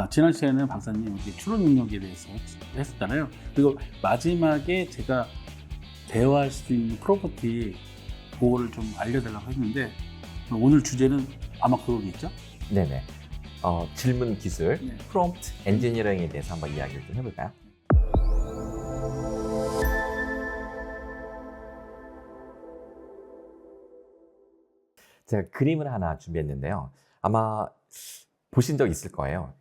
지난 시간에는 박사님 이렇게 추론 능력에 대해서 했었잖아요. 그리고 마지막에 제가 대화할 수 있는 프로퍼티 그거를 좀 알려달라고 했는데 오늘 주제는 아마 그거겠죠? 네네. 질문 기술, 네. 프롬프트 엔지니어링에 대해서 한번 이야기를 좀 해볼까요? 제가 그림을 하나 준비했는데요. 아마 보신 적 있을 거예요.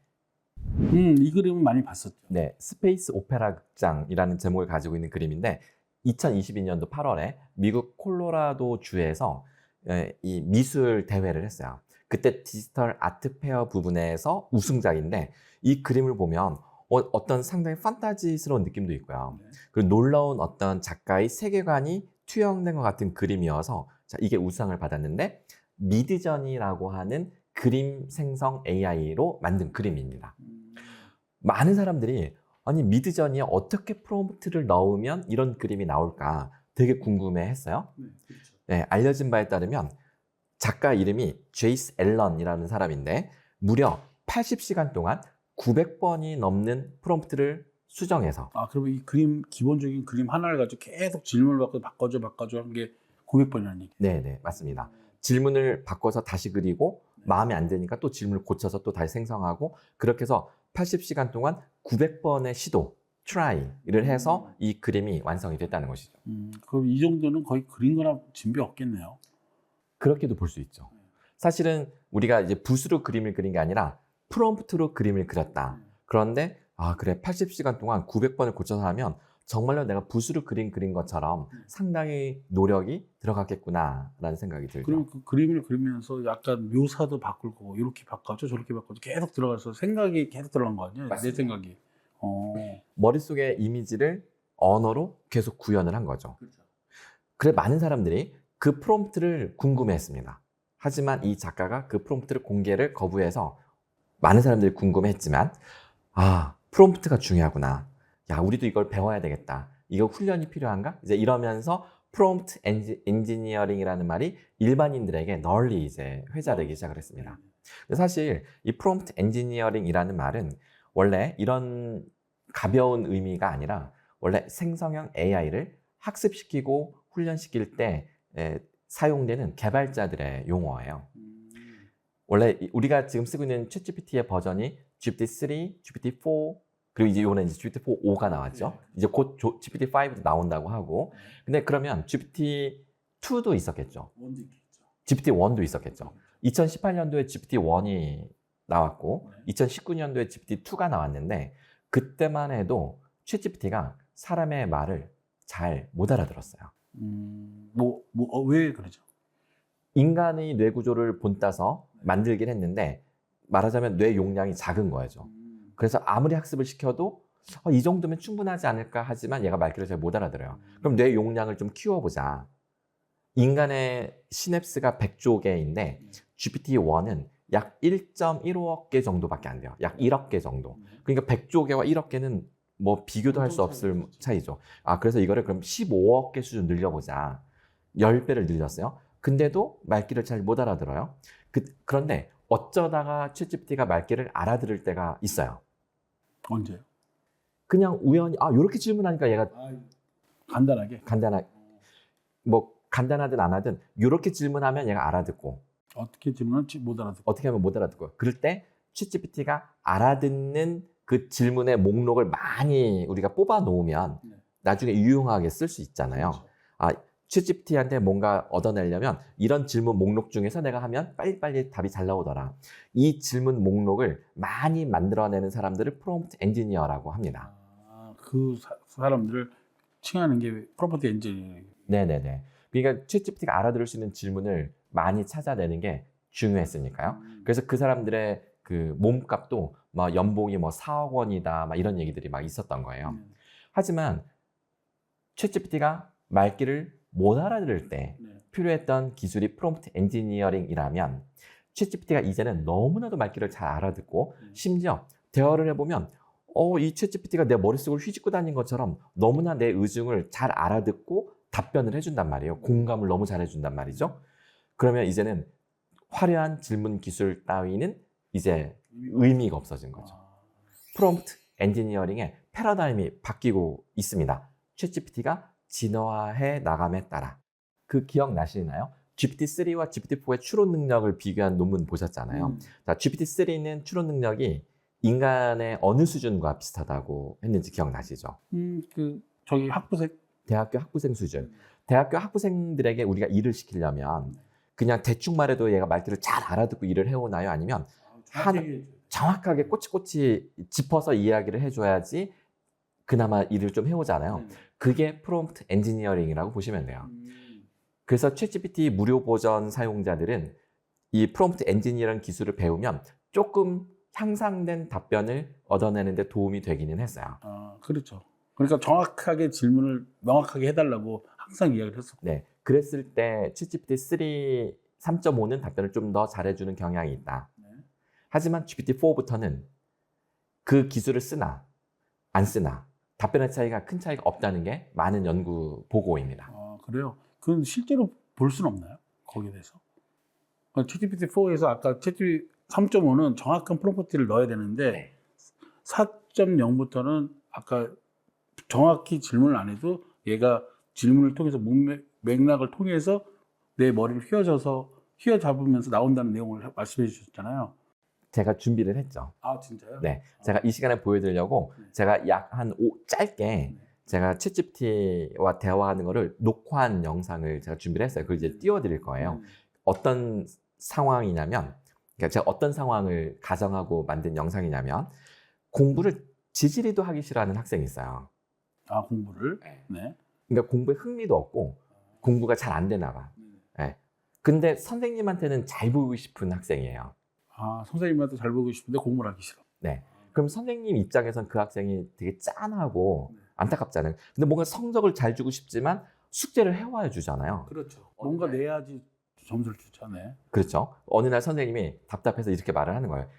이 그림은 많이 봤었죠. 네, 스페이스 오페라 극장이라는 제목을 가지고 있는 그림인데 2022년도 8월에 미국 콜로라도 주에서 이 미술 대회를 했어요. 그때 디지털 아트 페어 부분에서 우승작인데 이 그림을 보면 어떤 상당히 판타지스러운 느낌도 있고요. 네. 그리고 놀라운 어떤 작가의 세계관이 투영된 것 같은 그림이어서 자, 이게 우상을 받았는데 미드저니라고 하는 그림 생성 AI로 만든 그림입니다. 많은 사람들이 아니 미드저니에 어떻게 프롬프트를 넣으면 이런 그림이 나올까 되게 궁금해 했어요. 네, 그렇죠. 네, 알려진 바에 따르면 작가 이름이 제이스 앨런이라는 사람인데 무려 80시간 동안 900번이 넘는 프롬프트를 수정해서 그러면 이 그림, 기본적인 그림 하나를 가지고 계속 질문을 받고 바꿔줘 한 게 900번이라는 얘기. 네네 맞습니다. 질문을 바꿔서 다시 그리고 마음에 안 드니까 또 질문을 고쳐서 또 다시 생성하고 그렇게 해서 80시간 동안 900번의 시도, 트라이를 해서 이 그림이 완성이 됐다는 것이죠. 그럼 이 정도는 거의 그린 거나 진배 없겠네요. 그렇게도 볼 수 있죠. 사실은 우리가 이제 붓으로 그림을 그린 게 아니라 프롬프트로 그림을 그렸다. 그런데 그래 80시간 동안 900번을 고쳐서 하면 정말로 내가 붓으로 그린 것처럼 상당히 노력이 들어갔겠구나라는 생각이 들죠. 그럼 그 그림을 그리면서 약간 묘사도 바꿀 거고 이렇게 바꿔줘 저렇게 바꿔줘 계속 들어가서 생각이 계속 들어간 거 아니에요? 맞습니다. 내 생각이. 머릿속의 이미지를 언어로 계속 구현을 한 거죠. 그렇죠. 그래 많은 사람들이 그 프롬프트를 궁금해했습니다. 하지만 이 작가가 그 프롬프트를 공개를 거부해서 많은 사람들이 궁금해했지만 프롬프트가 중요하구나. 야 우리도 이걸 배워야 되겠다. 이거 훈련이 필요한가? 이제 이러면서 프롬프트 엔지니어링이라는 말이 일반인들에게 널리 이제 회자되기 시작을 했습니다. 근데 사실 이 프롬프트 엔지니어링이라는 말은 원래 이런 가벼운 의미가 아니라 원래 생성형 AI를 학습시키고 훈련시킬 때 사용되는 개발자들의 용어예요. 원래 우리가 지금 쓰고 있는 챗GPT의 버전이 GPT-3, GPT-4 그리고 이제 이번에 GPT-4.5가 나왔죠. 네. 이제 곧 GPT-5도 나온다고 하고 근데 그러면 GPT-2도 있었겠죠. 원도 있겠죠. GPT-1도 있었겠죠. 2018년도에 GPT-1이 나왔고 2019년도에 GPT-2가 나왔는데 그때만 해도 챗GPT가 사람의 말을 잘 못 알아들었어요. 왜 그러죠? 인간의 뇌 구조를 본따서 만들긴 했는데 말하자면 뇌 용량이 작은 거죠. 그래서 아무리 학습을 시켜도 이 정도면 충분하지 않을까 하지만 얘가 말귀를 잘 못 알아들어요. 그럼 뇌 용량을 좀 키워보자. 인간의 시냅스가 100조 개인데 GPT-1은 약 1.15억 개 정도밖에 안 돼요. 약 1억 개 정도. 그러니까 100조 개와 1억 개는 뭐 비교도 할 수 없을 차이죠. 그래서 이거를 그럼 15억 개 수준 늘려보자. 10배를 늘렸어요. 근데도 말귀를 잘 못 알아들어요. 그런데 어쩌다가 챗GPT가 말귀를 알아들을 때가 있어요. 언제요? 그냥 우연히 이렇게 질문하니까 얘가 간단하게. 뭐 간단하든 안 하든 이렇게 질문하면 얘가 알아듣고 어떻게 질문은 못 알아듣고. 어떻게 하면 못 알아듣고 그럴 때 챗GPT가 알아듣는 그 질문의 목록을 많이 우리가 뽑아 놓으면 나중에 유용하게 쓸 수 있잖아요. 그렇죠. 챗GPT한테 뭔가 얻어내려면 이런 질문 목록 중에서 내가 하면 빨리빨리 답이 잘 나오더라. 이 질문 목록을 많이 만들어내는 사람들을 프롬프트 엔지니어라고 합니다. 그 사람들을 칭하는 게 프롬프트 엔지니어링. 네네네. 그러니까 챗GPT가 알아들을 수 있는 질문을 많이 찾아내는 게 중요했으니까요. 그래서 그 사람들의 그 몸값도 막 연봉이 뭐 4억 원이다 막 이런 얘기들이 막 있었던 거예요. 하지만 챗GPT가 말귀를 못 알아들을 때 필요했던 기술이 프롬프트 엔지니어링이라면 챗GPT가 이제는 너무나도 말귀를 잘 알아듣고 심지어 대화를 해보면 이 챗GPT가 내 머릿속을 휘짓고 다닌 것처럼 너무나 내 의중을 잘 알아듣고 답변을 해준단 말이에요. 공감을 너무 잘 해준단 말이죠. 그러면 이제는 화려한 질문 기술 따위는 이제 의미가 없어진 거죠. 아, 프롬프트 엔지니어링의 패러다임이 바뀌고 있습니다. 챗GPT가 진화해 나감에 따라. 그 기억나시나요? GPT-3와 GPT-4의 추론 능력을 비교한 논문 보셨잖아요. 자, GPT-3는 추론 능력이 인간의 어느 수준과 비슷하다고 했는지 기억나시죠? 저기 학부생. 대학교 학부생 수준. 대학교 학부생들에게 우리가 일을 시키려면 그냥 대충 말해도 얘가 말귀를 잘 알아듣고 일을 해오나요? 아니면 정확하게 꼬치꼬치 짚어서 이야기를 해줘야지 그나마 일을 좀 해오잖아요. 그게 프롬프트 엔지니어링이라고 보시면 돼요. 그래서 챗GPT 무료 버전 사용자들은 이 프롬프트 엔지니어링 기술을 배우면 조금 향상된 답변을 얻어내는 데 도움이 되기는 했어요. 그렇죠. 그러니까 정확하게 질문을 명확하게 해달라고 항상 이야기를 했었고. 네, 그랬을 때 챗GPT 3.5는 답변을 좀 더 잘해주는 경향이 있다. 하지만 GPT-4부터는 그 기술을 쓰나 안 쓰나 답변의 차이가 큰 차이가 없다는 게 많은 연구 보고입니다. 그래요? 그건 실제로 볼 수는 없나요? 거기에 대해서? GPT-4에서 아까 GPT 3.5는 정확한 프롬프트를 넣어야 되는데 4.0부터는 아까 정확히 질문을 안 해도 얘가 질문을 통해서 맥락을 통해서 내 머리를 휘어잡으면서 나온다는 내용을 말씀해 주셨잖아요. 제가 준비를 했죠. 진짜요? 네, 제가 이 시간에 보여드리려고 제가 약 한 짧게 제가 챗GPT와 대화하는 거를 녹화한 영상을 제가 준비를 했어요. 그걸 이제 띄워드릴 거예요. 어떤 상황이냐면, 그러니까 제가 어떤 상황을 가정하고 만든 영상이냐면, 공부를 지지리도 하기 싫어하는 학생이 있어요. 공부를? 네. 그러니까 공부에 흥미도 없고 공부가 잘 안 되나 봐. 네. 근데 선생님한테는 잘 보이고 싶은 학생이에요. 선생님한테 잘 보고 싶은데 공부를 하기 싫어. 네. 그럼 선생님 입장에선 그 학생이 되게 짠하고 안타깝잖아요. 근데 뭔가 성적을 잘 주고 싶지만 숙제를 해와야 주잖아요. 그렇죠. 뭔가 내야지 점수를 주잖아요. 그렇죠. 어느 날 선생님이 답답해서 이렇게 말을 하는 거예요.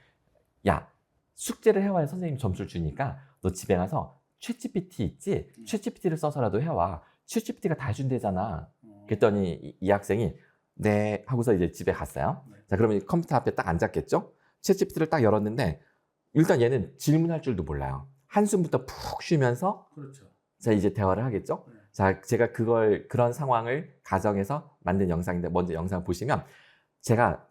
야, 숙제를 해와야 선생님 점수를 주니까 너 집에 가서 챗GPT 있지? 챗GPT를 써서라도 해와. 챗GPT가 다 해준대잖아. 그랬더니 이 학생이 네 하고서 이제 집에 갔어요. 자, 그러면 컴퓨터 앞에 딱 앉았겠죠? 챗GPT를 딱 열었는데 일단 얘는 질문할 줄도 몰라요. 한숨부터 푹 쉬면서 그렇죠. 자, 이제 대화를 하겠죠? 자, 제가 그런 상황을 가정해서 만든 영상인데 먼저 영상 보시면 제가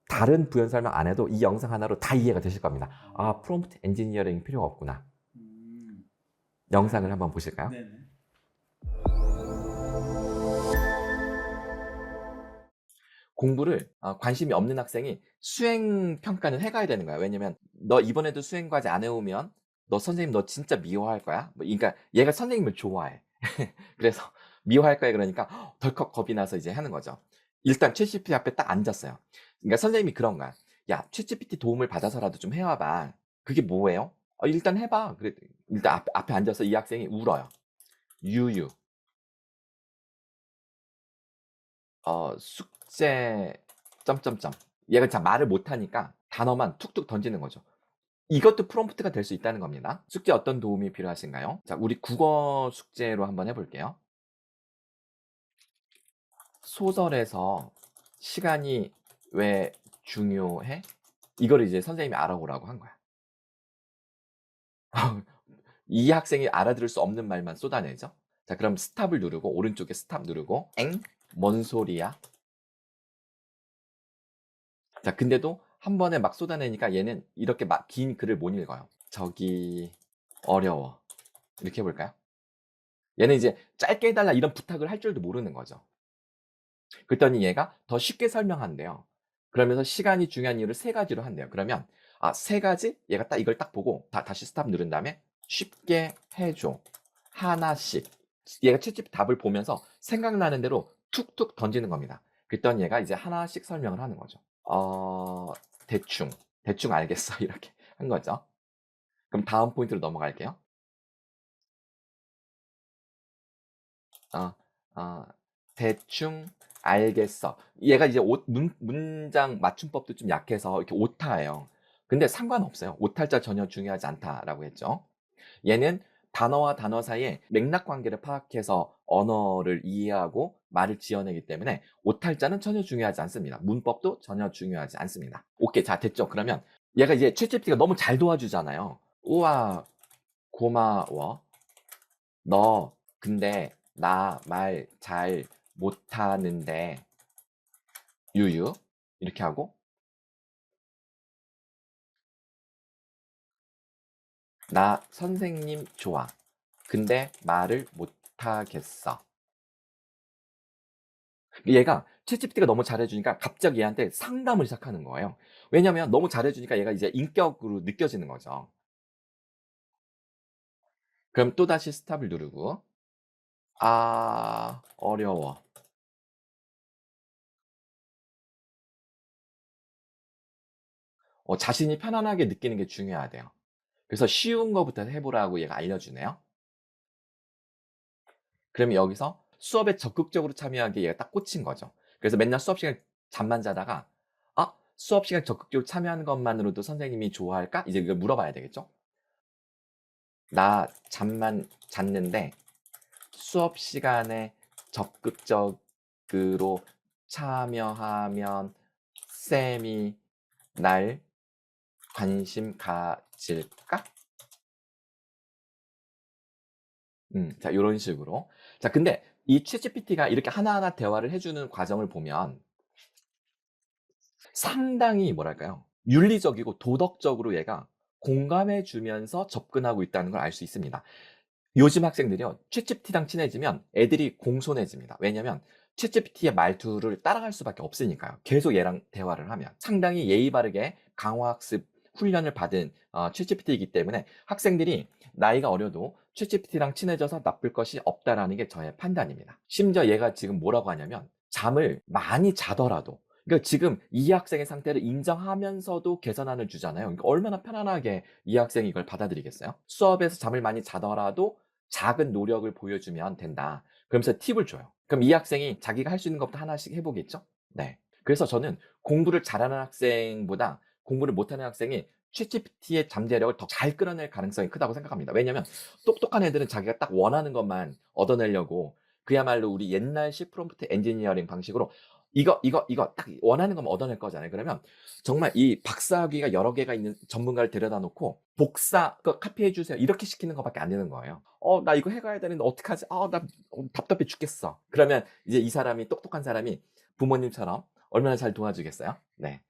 다른 부연 설명 안 해도 이 영상 하나로 다 이해가 되실 겁니다. 프롬프트 엔지니어링 필요가 없구나. 영상을 한번 보실까요? 네네. 공부를 관심이 없는 학생이 수행 평가는 해가야 되는 거야. 왜냐면 너 이번에도 수행 과제 안 해오면 너 선생님 너 진짜 미워할 거야. 그러니까 얘가 선생님을 좋아해. 그래서 미워할 거야. 그러니까 덜컥 겁이 나서 이제 하는 거죠. 일단 챗GPT 앞에 딱 앉았어요. 그러니까 선생님이 그런 거야. 야, 챗GPT 도움을 받아서라도 좀 해와봐. 그게 뭐예요? 일단 해봐. 그래, 일단 앞에 앉아서 이 학생이 울어요. 유유. 숙제 점점점. 얘가 잘 말을 못하니까 단어만 툭툭 던지는 거죠. 이것도 프롬프트가 될 수 있다는 겁니다. 숙제 어떤 도움이 필요하신가요? 자, 우리 국어 숙제로 한번 해볼게요. 소설에서 시간이 왜 중요해? 이거를 이제 선생님이 알아보라고 한 거야. 이 학생이 알아들을 수 없는 말만 쏟아내죠. 자, 그럼 스탑을 누르고 오른쪽에 스탑 누르고 뭔 소리야? 자, 근데도 한 번에 막 쏟아내니까 얘는 이렇게 막 긴 글을 못 읽어요. 저기 어려워. 이렇게 해볼까요? 얘는 이제 짧게 해달라 이런 부탁을 할 줄도 모르는 거죠. 그랬더니 얘가 더 쉽게 설명한대요. 그러면서 시간이 중요한 이유를 3가지로 한대요. 그러면 3가지? 얘가 딱 이걸 딱 보고 다시 스탑 누른 다음에 쉽게 해줘. 하나씩. 얘가 챗GPT 답을 보면서 생각나는 대로 툭툭 던지는 겁니다. 그랬더니 얘가 이제 하나씩 설명을 하는 거죠. 대충 알겠어. 이렇게 한 거죠. 그럼 다음 포인트로 넘어갈게요. 대충 알겠어. 얘가 이제 문장 맞춤법도 좀 약해서 이렇게 오타예요. 근데 상관없어요. 오탈자 전혀 중요하지 않다라고 했죠. 얘는 단어와 단어 사이에 맥락 관계를 파악해서 언어를 이해하고 말을 지어내기 때문에 오탈자는 전혀 중요하지 않습니다. 문법도 전혀 중요하지 않습니다. 오케이, 자 됐죠. 그러면 얘가 이제 챗GPT가 너무 잘 도와주잖아요. 우와, 고마워. 너 근데 나 말 잘 못하는데 유유 이렇게 하고, 나 선생님 좋아. 근데 말을 못하겠어. 얘가 챗GPT가 너무 잘해주니까 갑자기 얘한테 상담을 시작하는 거예요. 왜냐면 너무 잘해주니까 얘가 이제 인격으로 느껴지는 거죠. 그럼 또다시 스탑을 누르고, 아, 어려워. 자신이 편안하게 느끼는 게 중요하대요. 그래서 쉬운 거부터 해보라고 얘가 알려주네요. 그러면 여기서 수업에 적극적으로 참여하기에 얘가 딱 꽂힌 거죠. 그래서 맨날 수업 시간에 잠만 자다가, 아, 수업 시간에 적극적으로 참여하는 것만으로도 선생님이 좋아할까? 이제 이걸 물어봐야 되겠죠. 나 잠만 잤는데 수업 시간에 적극적으로 참여하면 쌤이 날 관심 가질까? 자, 요런 식으로. 자, 근데 이 챗GPT가 이렇게 하나하나 대화를 해주는 과정을 보면 상당히 뭐랄까요? 윤리적이고 도덕적으로 얘가 공감해 주면서 접근하고 있다는 걸 알 수 있습니다. 요즘 학생들이요, 챗GPT랑 친해지면 애들이 공손해집니다. 왜냐면 챗GPT의 말투를 따라갈 수밖에 없으니까요. 계속 얘랑 대화를 하면. 상당히 예의 바르게 강화학습 훈련을 받은 챗GPT이기 때문에 학생들이 나이가 어려도 챗GPT랑 친해져서 나쁠 것이 없다라는 게 저의 판단입니다. 심지어 얘가 지금 뭐라고 하냐면 잠을 많이 자더라도, 그러니까 지금 이 학생의 상태를 인정하면서도 개선안을 주잖아요. 그러니까 얼마나 편안하게 이 학생이 이걸 받아들이겠어요? 수업에서 잠을 많이 자더라도 작은 노력을 보여주면 된다. 그러면서 팁을 줘요. 그럼 이 학생이 자기가 할 수 있는 것부터 하나씩 해보겠죠? 네. 그래서 저는 공부를 잘하는 학생보다 공부를 못하는 학생이 챗GPT의 잠재력을 더 잘 끌어낼 가능성이 크다고 생각합니다. 왜냐면 똑똑한 애들은 자기가 딱 원하는 것만 얻어내려고 그야말로 우리 옛날식 프롬프트 엔지니어링 방식으로 이거 딱 원하는 것만 얻어낼 거잖아요. 그러면 정말 이 박사학위가 여러 개가 있는 전문가를 데려다 놓고 복사, 카피해 주세요. 이렇게 시키는 것밖에 안 되는 거예요. 나 이거 해가야 되는데 어떡하지? 나 답답해 죽겠어. 그러면 이제 이 사람이, 똑똑한 사람이 부모님처럼 얼마나 잘 도와주겠어요? 네.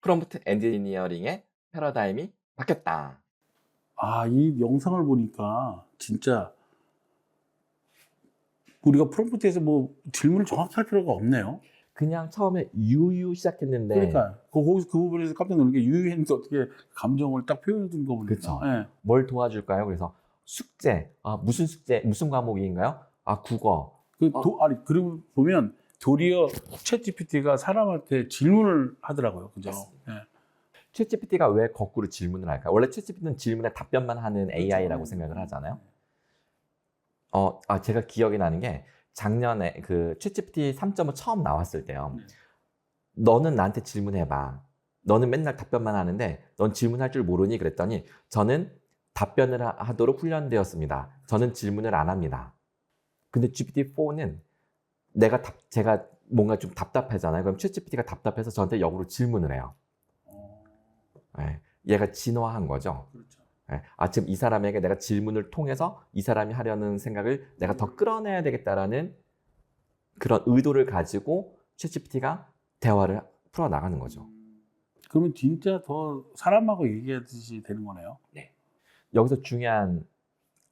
프롬프트 엔지니어링의 패러다임이 바뀌었다. 아, 이 영상을 보니까 진짜 우리가 프롬프트에서 뭐 질문을 정확히 할 필요가 없네요. 그냥 처음에 유유 시작했는데, 그러니까 거기서 그 부분에서 깜짝 놀란 게 유유했는데 어떻게 감정을 딱 표현해 준 거 보니까. 그쵸. 예. 뭘 도와줄까요? 그래서 숙제, 무슨 숙제, 무슨 과목인가요? 국어. 아니, 그리고 보면 도리어 챗GPT가 사람한테 질문을 하더라고요. 그죠? 맞습니다. 예. 챗GPT가 왜 거꾸로 질문을 할까요? 원래 챗GPT는 질문에 답변만 하는 AI라고 그렇죠. 생각을 하잖아요. 제가 기억이 나는 게 작년에 그 챗GPT 3.5 처음 나왔을 때요. 네. 너는 나한테 질문해봐. 너는 맨날 답변만 하는데 넌 질문할 줄 모르니? 그랬더니 저는 답변을 하도록 훈련되었습니다. 저는 질문을 안 합니다. 근데 GPT-4는 제가 뭔가 좀 답답하잖아요. 그럼 챗GPT가 답답해서 저한테 역으로 질문을 해요. 네, 얘가 진화한 거죠. 그렇죠. 네, 지금 이 사람에게 내가 질문을 통해서 이 사람이 하려는 생각을 내가 더 끌어내야 되겠다라는 그런 의도를 가지고 챗GPT가 대화를 풀어나가는 거죠. 그러면 진짜 더 사람하고 얘기하듯이 되는 거네요. 네. 여기서 중요한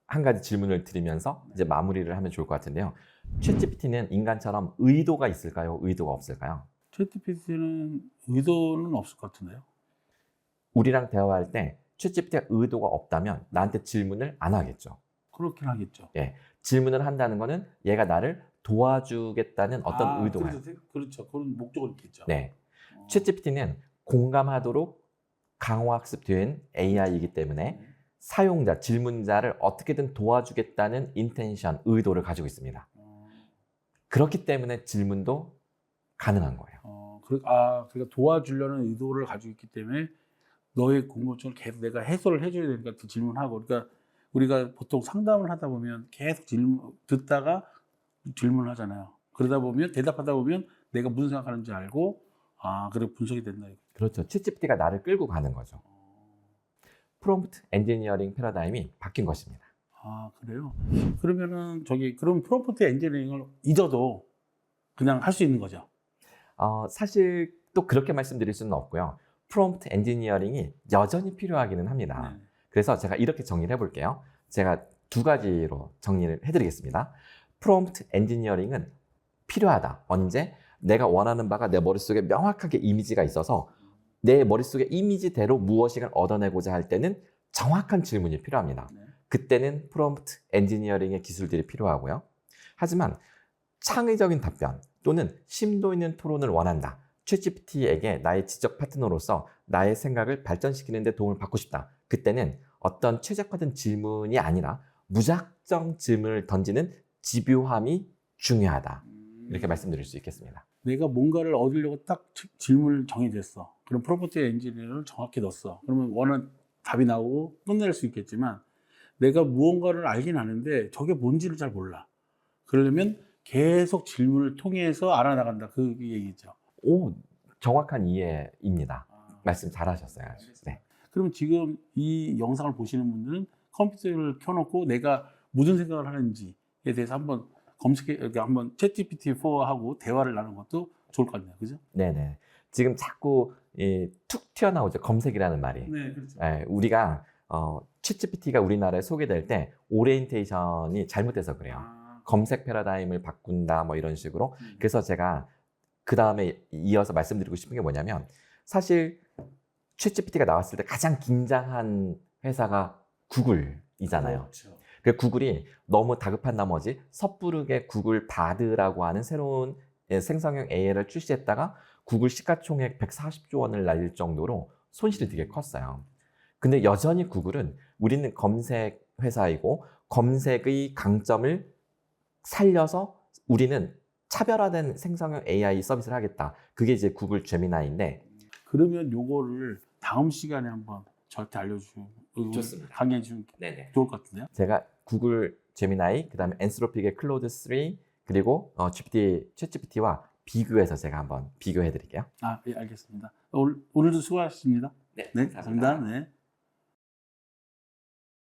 한 가지 질문을 드리면서 이제 마무리를 하면 좋을 것 같은데요. 챗GPT는 인간처럼 의도가 있을까요? 의도가 없을까요? 챗GPT는 의도는 없을 것 같은데요. 우리랑 대화할 때 챗GPT가 의도가 없다면 나한테 질문을 안 하겠죠. 그렇긴 하겠죠. 예, 질문을 한다는 거는 얘가 나를 도와주겠다는 어떤 의도가. 그렇죠. 그런 목적은 있겠죠. 네, 챗GPT는 공감하도록 강화학습된 AI이기 때문에 사용자, 질문자를 어떻게든 도와주겠다는 인텐션, 의도를 가지고 있습니다. 그렇기 때문에 질문도 가능한 거예요. 그러니까 도와주려는 의도를 가지고 있기 때문에 너의 궁금증을 계속 내가 해소를 해줘야 되니까 또 질문하고. 그러니까 우리가 보통 상담을 하다 보면 계속 듣다가 질문을 하잖아요. 그러다 보면 대답하다 보면 내가 무슨 생각하는지 알고 아, 그래 분석이 된다. 이거. 그렇죠. 챗GPT가 나를 끌고 가는 거죠. 프롬프트 엔지니어링 패러다임이 바뀐 것입니다. 아, 그래요? 그러면은 그럼 프롬프트 엔지니어링을 잊어도 그냥 할 수 있는 거죠? 사실 또 그렇게 말씀드릴 수는 없고요. 프롬프트 엔지니어링이 여전히 필요하기는 합니다. 네. 그래서 제가 이렇게 정리를 해볼게요. 제가 두 가지로 정리를 해드리겠습니다. 프롬프트 엔지니어링은 필요하다. 언제? 내가 원하는 바가 내 머릿속에 명확하게 이미지가 있어서 내 머릿속의 이미지대로 무엇인가 얻어내고자 할 때는 정확한 질문이 필요합니다. 네. 그때는 프롬프트 엔지니어링의 기술들이 필요하고요. 하지만 창의적인 답변 또는 심도 있는 토론을 원한다. 챗GPT에게 나의 지적 파트너로서 나의 생각을 발전시키는 데 도움을 받고 싶다. 그때는 어떤 최적화된 질문이 아니라 무작정 질문을 던지는 집요함이 중요하다. 이렇게 말씀드릴 수 있겠습니다. 내가 뭔가를 얻으려고 딱 질문을 정해졌어. 그럼 프롬프트 엔지니어를 정확히 넣었어. 그러면 원하는 답이 나오고 끝낼 수 있겠지만 내가 무언가를 알긴 아는데 저게 뭔지를 잘 몰라. 그러려면 계속 질문을 통해서 알아나간다. 그 얘기죠. 오, 정확한 이해입니다. 아, 말씀 잘하셨어요. 네. 그럼 지금 이 영상을 보시는 분들은 컴퓨터를 켜놓고 내가 무슨 생각을 하는지에 대해서 한번 이렇게 한번 챗GPT4하고 대화를 나누는 것도 좋을 것 같네요. 그죠? 네네. 지금 자꾸 툭 튀어나오죠. 검색이라는 말이. 네, 그렇죠. 우리가 챗GPT가 우리나라에 소개될 때 오리엔테이션이 잘못돼서 그래요. 아, 검색 패러다임을 바꾼다 뭐 이런 식으로. 음. 그래서 제가 그 다음에 이어서 말씀드리고 싶은 게 뭐냐면 사실 챗GPT가 나왔을 때 가장 긴장한 회사가 구글이잖아요. 그렇죠. 그 구글이 너무 다급한 나머지 섣부르게 구글 바드라고 하는 새로운 생성형 AI를 출시했다가 구글 시가총액 140조 원을 날릴 정도로 손실이 되게 컸어요. 근데 여전히 구글은 우리는 검색 회사이고 검색의 강점을 살려서 우리는 차별화된 생성형 AI 서비스를 하겠다. 그게 이제 구글 제미나이인데 그러면 요거를 다음 시간에 한번 저한테 알려주고 좋습니다. 강의해 주면 네네. 좋을 것 같은데요? 제가 구글 제미나이, 그 다음에 엔스로픽의 클로드 3, 그리고 챗GPT와 비교해서 제가 한번 비교해 드릴게요. 아, 예, 알겠습니다. 오늘도 수고하셨습니다. 네, 네, 감사합니다. 네.